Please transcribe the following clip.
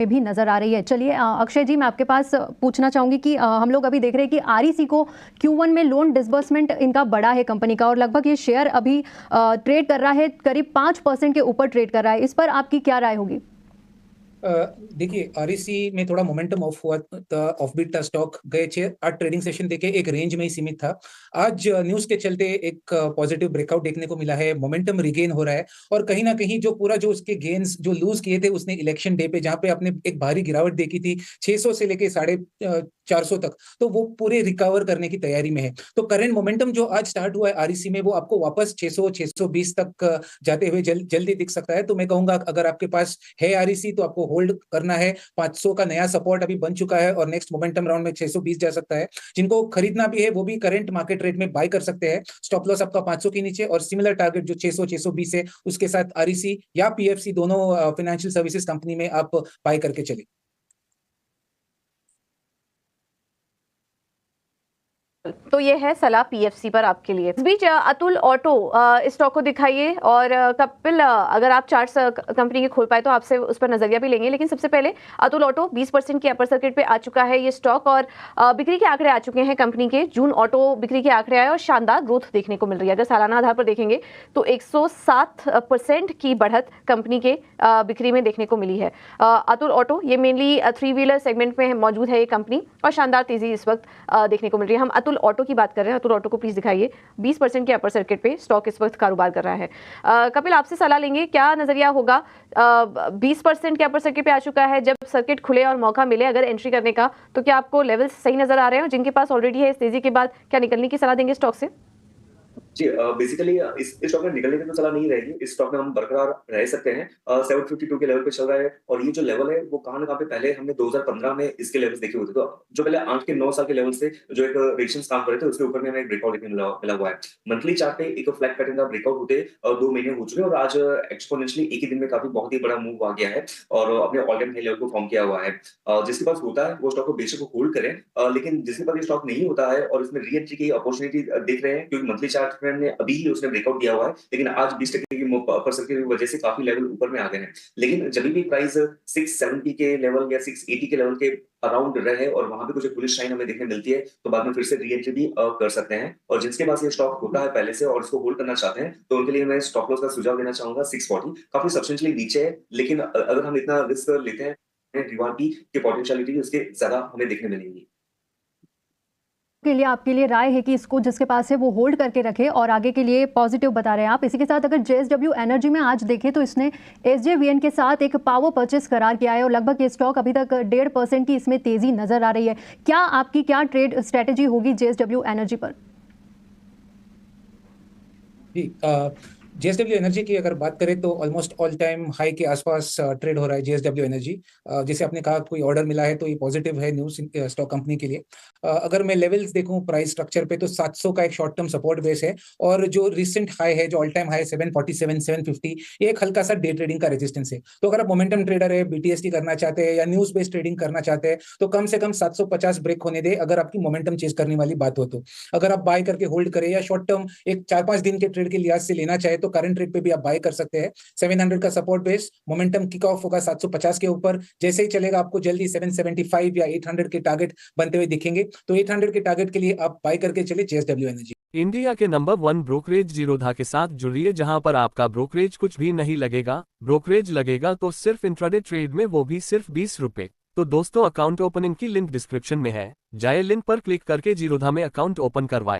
में भी नजर आ रही है। चलिए अक्षय जी, मैं आपके पास पूछना चाहूंगी कि हम लोग अभी देख रहे हैं कि आरईसी को Q1 में लोन डिसबर्समेंट इनका बड़ा है कंपनी का, और लगभग ये शेयर अभी ट्रेड कर रहा है, करीब 5% के ऊपर ट्रेड कर रहा है। इस पर आपकी क्या राय होगी? देखिए, आरईसी में थोड़ा मोमेंटम ऑफ हुआ था, ऑफ बीट था स्टॉक। गए 6-8 ट्रेडिंग सेशन देखे एक रेंज में ही सीमित था। आज न्यूज के चलते एक पॉजिटिव ब्रेकआउट देखने को मिला है, मोमेंटम रिगेन हो रहा है। और कहीं ना कहीं जो पूरा जो उसके गेन्स जो लूज किए थे उसने इलेक्शन डे पे, जहां पे आपने एक भारी गिरावट देखी थी 600 से लेके 450 तक, तो वो पूरे रिकवर करने की तैयारी में है। तो करंट मोमेंटम जो आज स्टार्ट हुआ है आरईसी में, वो आपको वापस 600 620 तक जाते हुए जल्दी दिख सकता है। तो मैं कहूंगा अगर आपके पास है आरईसी तो आपको होल्ड करना है। 500 का नया सपोर्ट अभी बन चुका है और नेक्स्ट मोमेंटम राउंड में 620 जा सकता है। जिनको खरीदना भी है वो भी करंट मार्केट रेट में बाय कर सकते हैं। स्टॉप लॉस आपका 500 के नीचे और सिमिलर टारगेट जो 600 620 है उसके साथ आरईसी या पीएफसी दोनों फाइनेंशियल सर्विसेज कंपनी में आप बाय करके चले। तो ये है सलाह पीएफसी पर आपके लिए। इस बीच अतुल ऑटो इस स्टॉक को दिखाइए, और कपिल अगर आप चार्ट्स कंपनी के खोल पाए तो आपसे उस पर नजरिया भी लेंगे। लेकिन सबसे पहले अतुल ऑटो 20% के अपर सर्किट पे आ चुका है ये स्टॉक, और बिक्री के आंकड़े आ चुके हैं कंपनी के। जून ऑटो बिक्री के आंकड़े आए और शानदार ग्रोथ देखने को मिल रही है। अगर सालाना आधार पर देखेंगे तो 107% की बढ़त कंपनी के बिक्री में देखने को मिली है। अतुल ऑटो ये मेनली 3 व्हीलर सेगमेंट में मौजूद है ये कंपनी, और शानदार तेजी इस वक्त देखने को मिल रही है। हम अतुल ऑटो की बात कर रहे हैं। अतुल ऑटो को प्लीज दिखाइए। 20% के अपर सर्किट पे स्टॉक इस वक्त कारोबार कर रहा है। कपिल, आपसे सलाह लेंगे, क्या नजरिया होगा? 20% के अपर सर्किट पे आ चुका है। जब सर्किट खुले और मौका मिले अगर एंट्री करने का, तो क्या आपको लेवल्स सही नजर आ रहे हैं? और जिनके पास ऑलरेडी है इस तेजी के बाद, क्या निकलने की सलाह देंगे स्टॉक से? जी, बेसिकली इस स्टॉक में निकलने की तो सलाह नहीं रहेगी। इस स्टॉक में हम बरकरार रह सकते हैं। 752 के लेवल पे चल रहा है, और ये जो लेवल है वो कहाँ ना कहाँ पे पहले हमने 2015 में इसके लेवल्स देखे हुए थे। तो जो पहले 8 के 9 साल के लेवल से जो एक रेजिस्टेंस काम कर रहे थे, उसके ऊपर में हमें एक ब्रेकआउट देखने मिला हुआ है। मंथली चार्ट पे एक फ्लैग पैटर्न का ब्रेकआउट होते 2 महीने हो चुके हैं, और आज एक्सपोनेंशियली एक ही दिन में काफी बहुत ही बड़ा मूव आ गया है और अपने ऑल टाइम हाई लेवल को फॉर्म किया हुआ है। जिसके पास होता है वो स्टॉक को बेशक होल्ड करें, लेकिन जिसके पास ये स्टॉक नहीं होता है और इसमें री एंट्री की अपॉर्चुनिटी देख रहे हैं, क्योंकि मंथली चार्ट में हमने अभी ही उसने ब्रेकआउट दिया हुआ है, लेकिन आज 20% की अपर सर्किट की वजह से काफी लेवल ऊपर में आ गए हैं। लेकिन जब भी प्राइस 670 के लेवल या 680 के लेवल के अराउंड रहे और वहां पे कुछ बुलिश साइन हमें देखने मिलती है, तो बाद में फिर से री एंट्री भी कर सकते हैं। और जिसके पास ये स्टॉक होता है पहले से और इसको होल्ड करना चाहते हैं, तो उनके लिए मैं स्टॉप लॉस का सुझाव देना चाहूंगा 640। काफी सब्सटेंशियली नीचे है, लेकिन अगर हम इतना रिस्क लेते हैं, रिवार्ड की पोटेंशियलिटी उसके ज्यादा हमें देखने मिलेंगी। के लिए आपके लिए राय है कि इसको जिसके पास है वो होल्ड करके रखे, और आगे के लिए पॉजिटिव बता रहे हैं आप। इसी के साथ अगर जेएसडब्ल्यू एनर्जी में आज देखें तो इसने एसजेवीएन के साथ एक पावर परचेस करार किया है, और लगभग ये स्टॉक अभी तक 1.5% की इसमें तेजी नजर आ रही है। क्या आपकी क्या ट्रेड स्ट्रेटेजी होगी जेएसडब्ल्यू एनर्जी पर? जी, जेएसडब्ल्यू एनर्जी की अगर बात करें तो ऑलमोस्ट ऑल टाइम हाई के आसपास ट्रेड हो रहा है जेएसडब्ल्यू एनर्जी। जैसे आपने कहा कोई ऑर्डर मिला है तो ये पॉजिटिव है न्यूज स्टॉक कंपनी के लिए। अगर मैं लेवल्स देखूं प्राइस स्ट्रक्चर पे, तो 700 का एक शॉर्ट टर्म सपोर्ट बेस है, और जो रिसेंट हाई है, जो ऑल टाइम हाई 747 750, ये एक हल्का सा डे ट्रेडिंग का रेजिस्टेंस है। तो अगर आप मोमेंटम ट्रेडर है, बीटीएसटी करना चाहते हैं या न्यूज बेस्ड ट्रेडिंग करना चाहते हैं, तो कम से कम 750 ब्रेक होने दे अगर आपकी मोमेंटम चेज करने वाली बात हो तो। अगर आप बाय करके होल्ड करें या शॉर्ट टर्म एक 4-5 दिन के ट्रेड के लिहाज से लेना चाहे, तो करंट रेट पे भी आप बाय कर सकते हैं। 700 का support base, momentum kick off होगा 750 के ऊपर। जैसे ही चलेगा आपको जल्दी 775 या 800 के टारगेट बनते हुए दिखेंगे, तो 800 के टारगेट के लिए आप बाय करके चले जेएसडब्ल्यू एनर्जी। इंडिया के नंबर 1 ब्रोकरेज जीरोधा के साथ जुड़िए, जहां पर आपका ब्रोकरेज कुछ भी नहीं लगेगा। ब्रोकरेज लगेगा तो सिर्फ इंट्राडे ट्रेड में, वो भी सिर्फ 20 रुपए। तो दोस्तों, अकाउंट ओपनिंग की लिंक डिस्क्रिप्शन में है, जाए लिंक पर क्लिक करके जीरोधा में अकाउंट ओपन करवाएं।